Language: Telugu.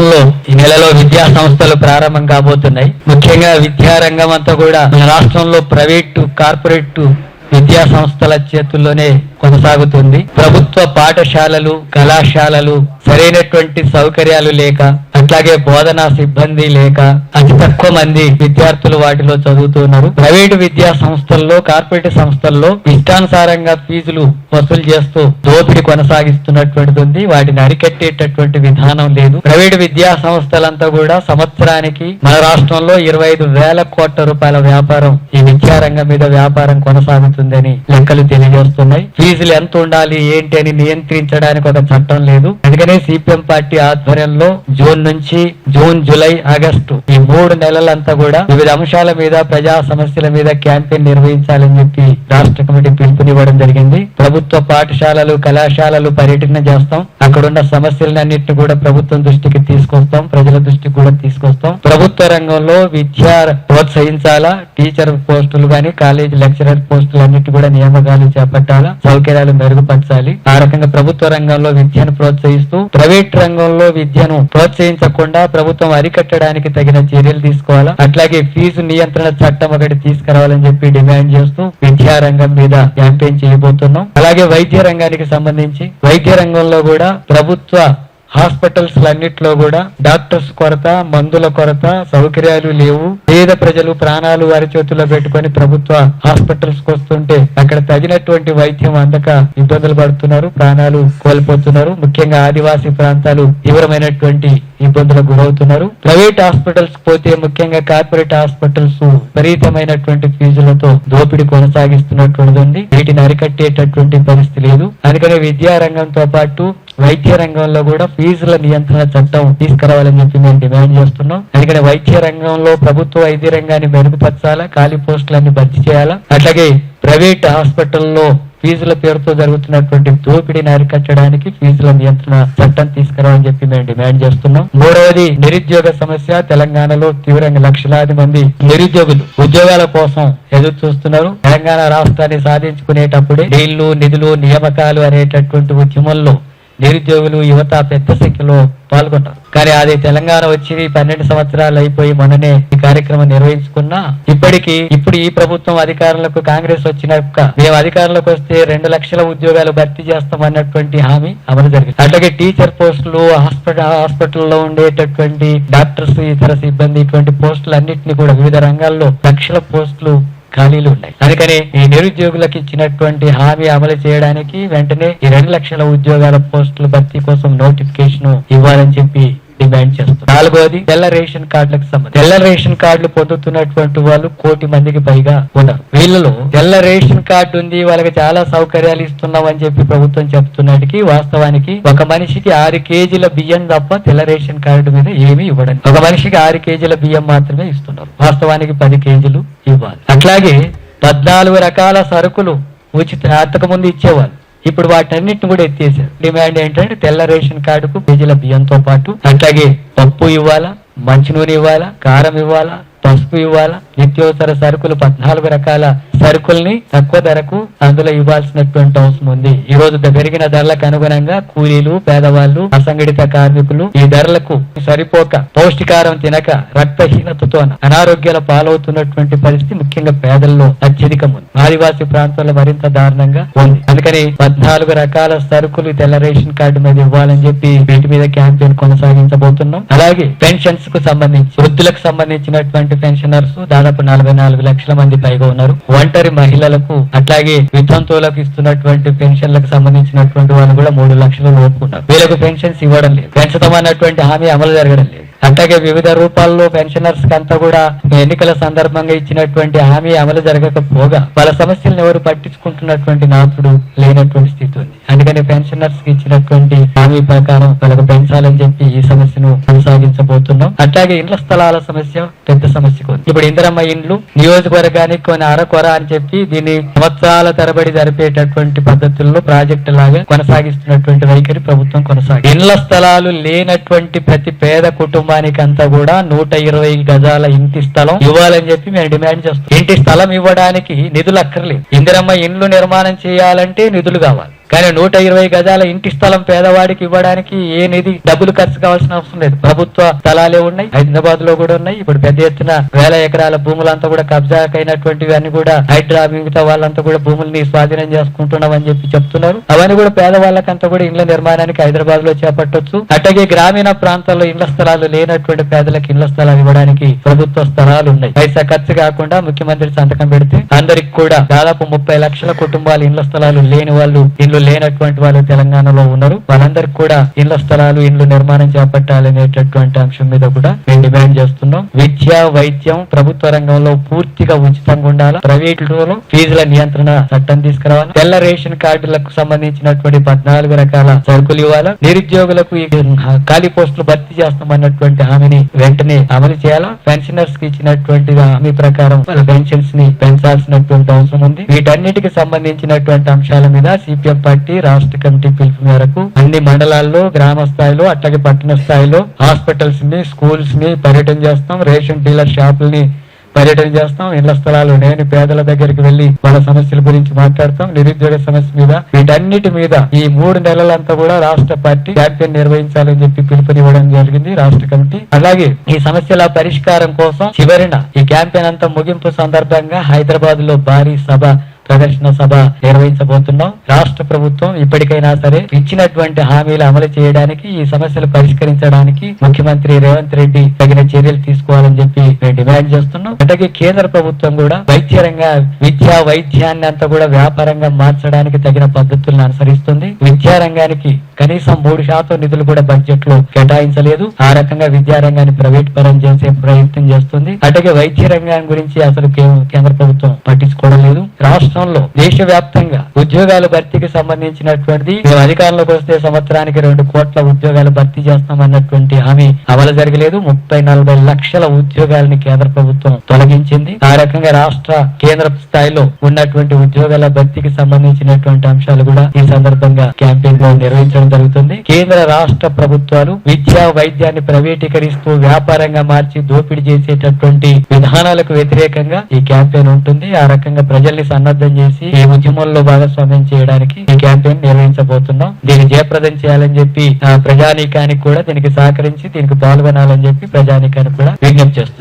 రాష్ట్రంలో ఈ నెలలో విద్యా సంస్థలు ప్రారంభం కాబోతున్నాయి. ముఖ్యంగా విద్యారంగం అంతా కూడా మన రాష్ట్రంలో ప్రైవేటు, కార్పొరేట్ విద్యా సంస్థల చేతుల్లోనే కొనసాగుతుంది. ప్రభుత్వ పాఠశాలలు, కళాశాలలు సరైనటువంటి సౌకర్యాలు లేక, అట్లాగే బోధనా సిబ్బంది లేక అతి తక్కువ మంది విద్యార్థులు వాటిలో చదువుతున్నారు. ప్రైవేటు విద్యా సంస్థల్లో, కార్పొరేట్ సంస్థల్లో ఇష్టానుసారంగా ఫీజులు వసూలు చేస్తూ దోపిడీ కొనసాగిస్తున్నటువంటిది ఉంది. వాటిని అరికట్టేటటువంటి విధానం లేదు. ప్రైవేటు విద్యా సంస్థలంతా కూడా సంవత్సరానికి మన రాష్ట్రంలో 25,000 కోట్ల రూపాయల వ్యాపారం ఈ విద్యారంగం మీద వ్యాపారం కొనసాగుతుందని లెక్కలు తెలియజేస్తున్నాయి. ఫీజులు ఎంత ఉండాలి ఏంటి అని నియంత్రించడానికి ఒక చట్టం లేదు. అందుకనే సిపిఎం పార్టీ ఆధ్వర్యంలో జూన్ నుంచి జూలై, ఆగస్టు ఈ 3 నెలలంతా కూడా వివిధ అంశాల మీద, ప్రజా సమస్యల మీద క్యాంపెయిన్ నిర్వహించాలని చెప్పి రాష్ట్ర కమిటీ పిలుపునివ్వడం జరిగింది. ప్రభుత్వ పాఠశాలలు, కళాశాలలు పర్యటన చేస్తాం. అక్కడున్న సమస్యలన్నింటినీ కూడా ప్రభుత్వం దృష్టికి తీసుకొస్తాం, ప్రజల దృష్టికి కూడా తీసుకొస్తాం. ప్రభుత్వ రంగంలో విద్య ప్రోత్సహించాలా, టీచర్ పోస్టులు గాని, కాలేజ్ లెక్చరర్ పోస్టులు అన్నిటి కూడా నియామకాలు చేపట్టాలా, సౌకర్యాలు మెరుగుపరచాలి. ఆ రకంగా ప్రభుత్వ రంగంలో విద్యను ప్రోత్సహిస్తూ ప్రైవేట్ రంగంలో విద్యను ప్రోత్సహించకుండా ప్రభుత్వం అరికట్టడానికి తగిన చర్యలు తీసుకోవాలా. అట్లాగే ఫీజు నియంత్రణ చట్టం ఒకటి తీసుకురావాలని చెప్పి డిమాండ్ చేస్తూ విద్యా రంగం మీద క్యాంపెయిన్ చేయబోతున్నాం. అలాగే వైద్య రంగానికి సంబంధించి వైద్య రంగంలో కూడా ప్రభుత్వ హాస్పిటల్స్ అన్నిట్లో కూడా డాక్టర్స్ కొరత, మందుల కొరత, సౌకర్యాలు లేవు. పేద ప్రజలు ప్రాణాలు వారి చేతుల్లో పెట్టుకొని ప్రభుత్వ హాస్పిటల్స్ కు వస్తుంటే అక్కడ తగినటువంటి వైద్యం అందక ఇబ్బందులు పడుతున్నారు, ప్రాణాలు కోల్పోతున్నారు. ముఖ్యంగా ఆదివాసీ ప్రాంతాలు తీవ్రమైనటువంటి ఇబ్బందులకు గురవుతున్నారు. ప్రైవేట్ హాస్పిటల్స్ పోతే, ముఖ్యంగా కార్పొరేట్ హాస్పిటల్స్ విపరీతమైనటువంటి ఫీజులతో దోపిడీ కొనసాగిస్తున్నటువంటిది ఉంది. వీటిని అరికట్టేటటువంటి పరిస్థితి లేదు. అందుకని విద్యా రంగంతో పాటు వైద్య రంగంలో కూడా ఫీజుల నియంత్రణ చట్టం తీసుకురావాలని చెప్పి మేము డిమాండ్ చేస్తున్నాం. అందుకని వైద్య రంగంలో ప్రభుత్వ వైద్య రంగాన్ని మెరుగుపరచాలా, ఖాళీ పోస్టులన్నీ భర్తీ చేయాలా. అట్లాగే ప్రైవేట్ హాస్పిటల్లో ఫీజుల పేరుతో జరుగుతున్నటువంటి దోపిడీని అరికట్టడానికి ఫీజుల నియంత్రణ చట్టం తీసుకురావాలని చెప్పి మేము డిమాండ్ చేస్తున్నాం. మూడవది నిరుద్యోగ సమస్య. తెలంగాణలో తీవ్రంగా లక్షలాది మంది నిరుద్యోగులు ఉద్యోగాల కోసం ఎదురు చూస్తున్నారు. తెలంగాణ రాష్ట్రాన్ని సాధించుకునేటప్పుడే నీళ్లు, నిధులు, నియామకాలు అనేటటువంటి ఉద్యమంలో నిరుద్యోగులు, యువత పెద్ద సంఖ్యలో పాల్గొంటారు. కానీ అది తెలంగాణ వచ్చి 12 సంవత్సరాలు అయిపోయి మొన్ననే ఈ కార్యక్రమం నిర్వహించుకున్నా ఇప్పుడు ఈ ప్రభుత్వం అధికారంలోకి, కాంగ్రెస్ వచ్చినాక మేము అధికారంలోకి వస్తే 2 లక్షల ఉద్యోగాలు భర్తీ చేస్తాం అన్నటువంటి హామీ అమలు జరిగింది. అట్లాగే టీచర్ పోస్టులు, హాస్పిటల్లో ఉండేటటువంటి డాక్టర్స్, ఇతర సిబ్బంది ఇటువంటి పోస్టులు అన్నింటినీ కూడా వివిధ రంగాల్లో లక్షల పోస్టులు ఖాళీలు ఉన్నాయి. అందుకని ఈ నిరుద్యోగులకు ఇచ్చినటువంటి హామీ అమలు చేయడానికి వెంటనే ఈ 2 లక్షల ఉద్యోగాల పోస్టుల భర్తీ కోసం నోటిఫికేషన్ ఇవ్వాలని చెప్పి డిమాండ్ చేస్తారు. నాలుగోది తెల్ల రేషన్ కార్డులకు సంబంధించి. తెల్ల రేషన్ కార్డులు పొందుతున్నటువంటి వాళ్ళు 1 కోటి మందికి పైగా ఉన్నారు. వీళ్ళలో తెల్ల రేషన్ కార్డు ఉంది, వాళ్ళకి చాలా సౌకర్యాలు ఇస్తున్నాం అని చెప్పి ప్రభుత్వం చెప్తున్నటికి వాస్తవానికి ఒక మనిషికి 6 కేజీల బియ్యం తప్ప తెల్ల రేషన్ కార్డు మీద ఏమీ ఇవ్వడం. ఒక మనిషికి 6 కేజీల బియ్యం మాత్రమే ఇస్తున్నారు. వాస్తవానికి 10 కేజీలు ఇవ్వాలి. అట్లాగే 14 రకాల సరుకులు ఉచిత అంతకుముందు ఇచ్చేవాళ్ళు. ఇప్పుడు వాటన్నిటిని కూడా ఎత్తేసారు. డిమాండ్ ఏంటంటే తెల్ల రేషన్ కార్డుకు కేజీల బియ్యంతో పాటు అట్లాగే పప్పు ఇవ్వాలా, మంచినూనె ఇవ్వాలా, కారం ఇవ్వాలా, పసుపు ఇవ్వాలా, నిత్యావసర సరుకులు 14 రకాల సరుకుల్ని తక్కువ ధరకు అందులో ఇవ్వాల్సినటువంటి అవసరం ఉంది. ఈ రోజు పెరిగిన ధరలకు అనుగుణంగా కూలీలు, పేదవాళ్ళు, అసంఘటిత కార్మికులు ఈ ధరలకు సరిపోక, పౌష్టికారం తినక, రక్తహీనతతో అనారోగ్యాల పాలవుతున్నటువంటి పరిస్థితి ముఖ్యంగా పేదల్లో అత్యధికం ఉంది. ఆదివాసీ ప్రాంతాల్లో మరింత దారుణంగా ఉంది. అందుకని 14 రకాల సరుకులు తెల్ల రేషన్ కార్డు మీద ఇవ్వాలని చెప్పి వీటి మీద క్యాంపెయిన్ కొనసాగించబోతున్నాం. అలాగే పెన్షన్స్ కు సంబంధించి, వృద్ధులకు సంబంధించినటువంటి పెన్షనర్స్ దాదాపు 44 లక్షల మంది పైగా ఉన్నారు. ఒంటరి మహిళలకు అట్లాగే వితంతువులకు ఇస్తున్నటువంటి పెన్షన్లకు సంబంధించినటువంటి వాళ్ళు కూడా 3 లక్షల లోపు ఉన్నారు. వీళ్ళకు పెన్షన్స్ ఇవ్వడం లేదు. పెంచుతామన్నటువంటి హామీ అమలు జరగడం లేదు. అట్లాగే వివిధ రూపాల్లో పెన్షనర్స్ కంతా కూడా ఎన్నికల సందర్భంగా ఇచ్చినటువంటి హామీ అమలు జరగకపోగా వాళ్ళ సమస్యలను ఎవరు పట్టించుకుంటున్నటువంటి నాథుడు లేనటువంటి స్థితి ఉంది. అందుకని పెన్షనర్స్ కి ఇచ్చినటువంటి హామీ ప్రకారం వాళ్ళకు పెంచాలని చెప్పి ఈ సమస్యను కొనసాగించబోతున్నాం. అట్లాగే ఇండ్ల స్థలాల సమస్య పెద్ద సమస్య ఉంది. ఇప్పుడు ఇందిరమ్మ ఇండ్లు నియోజకవర్గానికి కొన్ని అరకొర అని చెప్పి దీన్ని సంవత్సరాల తరబడి జరిపేటటువంటి పద్ధతుల్లో ప్రాజెక్టు లాగా కొనసాగిస్తున్నటువంటి వైఖరి ప్రభుత్వం కొనసాగి ఇండ్ల స్థలాలు లేనటువంటి ప్రతి పేద కుటుంబానికి అంతా కూడా 120 గజాల ఇంటి స్థలం ఇవ్వాలని చెప్పి మేము డిమాండ్ చేస్తాం. ఇంటి స్థలం ఇవ్వడానికి నిధులు అక్కర్లేదు. ఇందిరమ్మ ఇండ్లు నిర్మాణం చేయాలంటే నిధులు కావాలి. కానీ 120 గజాల ఇంటి స్థలం పేదవాడికి ఇవ్వడానికి ఏ నిధి డబ్బులు ఖర్చు కావాల్సిన అవసరం లేదు. ప్రభుత్వ స్థలాలే ఉన్నాయి, హైదరాబాద్ లో కూడా ఉన్నాయి. ఇప్పుడు పెద్ద ఎత్తున వేల ఎకరాల భూములంతా కూడా కబ్జాకైనటువంటివి అన్ని కూడా హైడ్రా మిగతా వాళ్ళంతా కూడా భూముల్ని స్వాధీనం చేసుకుంటున్నాం అని చెప్పి చెప్తున్నారు. అవన్నీ కూడా పేదవాళ్ళకంతా కూడా ఇండ్ల నిర్మాణానికి హైదరాబాద్ లో చేపట్టొచ్చు. అట్లాగే గ్రామీణ ప్రాంతాల్లో ఇళ్ల స్థలాలు లేనటువంటి పేదలకు ఇళ్ల స్థలాలు ఇవ్వడానికి ప్రభుత్వ స్థలాలు ఉన్నాయి. పైసా ఖర్చు కాకుండా ముఖ్యమంత్రి సంతకం పెడితే అందరికి కూడా దాదాపు 30 లక్షల కుటుంబాలు ఇళ్ల స్థలాలు లేని వాళ్ళు, ఇల్లు లేనటువంటి వాళ్ళు తెలంగాణలో ఉన్నారు. వాళ్ళందరికి కూడా ఇళ్ల స్థలాలు, ఇళ్లు నిర్మాణం చేపట్టాలనేటటువంటి అంశం మీద కూడా మేము డిమాండ్ చేస్తున్నాం. విద్య, వైద్యం ప్రభుత్వ రంగంలో పూర్తిగా ఉచితంగా ఉండాలి. ప్రైవేట్లో ఫీజుల నియంత్రణ చట్టం తీసుకురావాలి. తెల్ల రేషన్ కార్డులకు సంబంధించినటువంటి 14 రకాల సరుకులు ఇవ్వాలి. నిరుద్యోగులకు ఖాళీ పోస్టులు భర్తీ చేస్తామన్నటువంటి హామీని వెంటనే అమలు చేయాలా. పెన్షనర్స్ కి ఇచ్చినటువంటి హామీ ప్రకారం వాళ్ళ పెన్షన్స్ ని పెంచాల్సినటువంటి అవసరం ఉంది. వీటన్నిటికి సంబంధించినటువంటి అంశాల మీద సిపిఎం పార్టీ రాష్ట్ర కమిటీ పిలుపు మేరకు అన్ని మండలాల్లో, గ్రామ స్థాయిలో, అట్లాగే పట్టణ స్థాయిలో హాస్పిటల్స్ ని, స్కూల్స్ ని పర్యటన చేస్తాం. రేషన్ డీలర్ షాపుల్ని పర్యటన చేస్తాం. ఇళ్ల స్థలాలు లేని పేదల దగ్గరికి వెళ్లి వాళ్ళ సమస్యల గురించి మాట్లాడతాం. నిరుద్యోగ సమస్య మీద, వీటన్నిటి మీద ఈ 3 నెలలంతా కూడా రాష్ట్ర పార్టీ క్యాంపెయిన్ నిర్వహించాలని చెప్పి పిలుపునివ్వడం జరిగింది రాష్ట్ర కమిటీ. అలాగే ఈ సమస్యల పరిష్కారం కోసం చివరిన ఈ క్యాంపెయిన్ అంతా ముగింపు సందర్భంగా హైదరాబాద్ లో భారీ సభ, ప్రదర్శన సభ నిర్వహించబోతున్నాం. రాష్ట్ర ప్రభుత్వం ఇప్పటికైనా సరే ఇచ్చినటువంటి హామీలు అమలు చేయడానికి, ఈ సమస్యలు పరిష్కరించడానికి ముఖ్యమంత్రి రేవంత్ రెడ్డి తగిన చర్యలు తీసుకోవాలని చెప్పి మేము డిమాండ్ చేస్తున్నాం. అలాగే కేంద్ర ప్రభుత్వం కూడా విద్యా వైద్యాన్ని అంతా కూడా వ్యాపారంగా మార్చడానికి తగిన పద్ధతులను అనుసరిస్తుంది. విద్యారంగానికి కనీసం 3% నిధులు కూడా బడ్జెట్ లో కేటాయించలేదు. ఆ రకంగా విద్యారంగాన్ని ప్రైవేట్ పరం చేసే ప్రయత్నం చేస్తుంది. అలాగే వైద్య రంగాన్ని గురించి అసలు కేంద్ర ప్రభుత్వం పట్టించుకోవడం లేదు. రాష్ట్రంలో దేశవ్యాప్తంగా ఉద్యోగాల భర్తీకి సంబంధించినటువంటిది మేము అధికారంలోకి వస్తే సంవత్సరానికి 2 కోట్ల ఉద్యోగాలు భర్తీ చేస్తామన్నటువంటి హామీ అమలు జరగలేదు. 30-40 లక్షల ఉద్యోగాలని కేంద్ర ప్రభుత్వం తొలగించింది. ఆ రకంగా రాష్ట్ర, కేంద్ర స్థాయిలో ఉన్నటువంటి ఉద్యోగాల భర్తీకి సంబంధించినటువంటి అంశాలు కూడా ఈ సందర్భంగా క్యాంపెయిన్ లో నిర్వహించడం జరుగుతుంది. కేంద్ర, రాష్ట్ర ప్రభుత్వాలు విద్యా వైద్యాన్ని ప్రైవేటీకరిస్తూ వ్యాపారంగా మార్చి దోపిడీ చేసేటటువంటి విధానాలకు వ్యతిరేకంగా ఈ క్యాంపెయిన్ ఉంటుంది. ఆ రకంగా ప్రజల్ని సన్నద్ధం చేసి ఈ ఉద్యమంలో భాగస్వామ్యం చేయడానికి ఈ క్యాంపెయిన్ నిర్వహించబోతున్నాం. దీన్ని జయప్రదం చేయాలని చెప్పి ప్రజానీకానికి కూడా దీనికి సహకరించి దీనికి పాల్గొనాలని చెప్పి ప్రజానీకానికి కూడా విజ్ఞప్తి చేస్తున్నాం.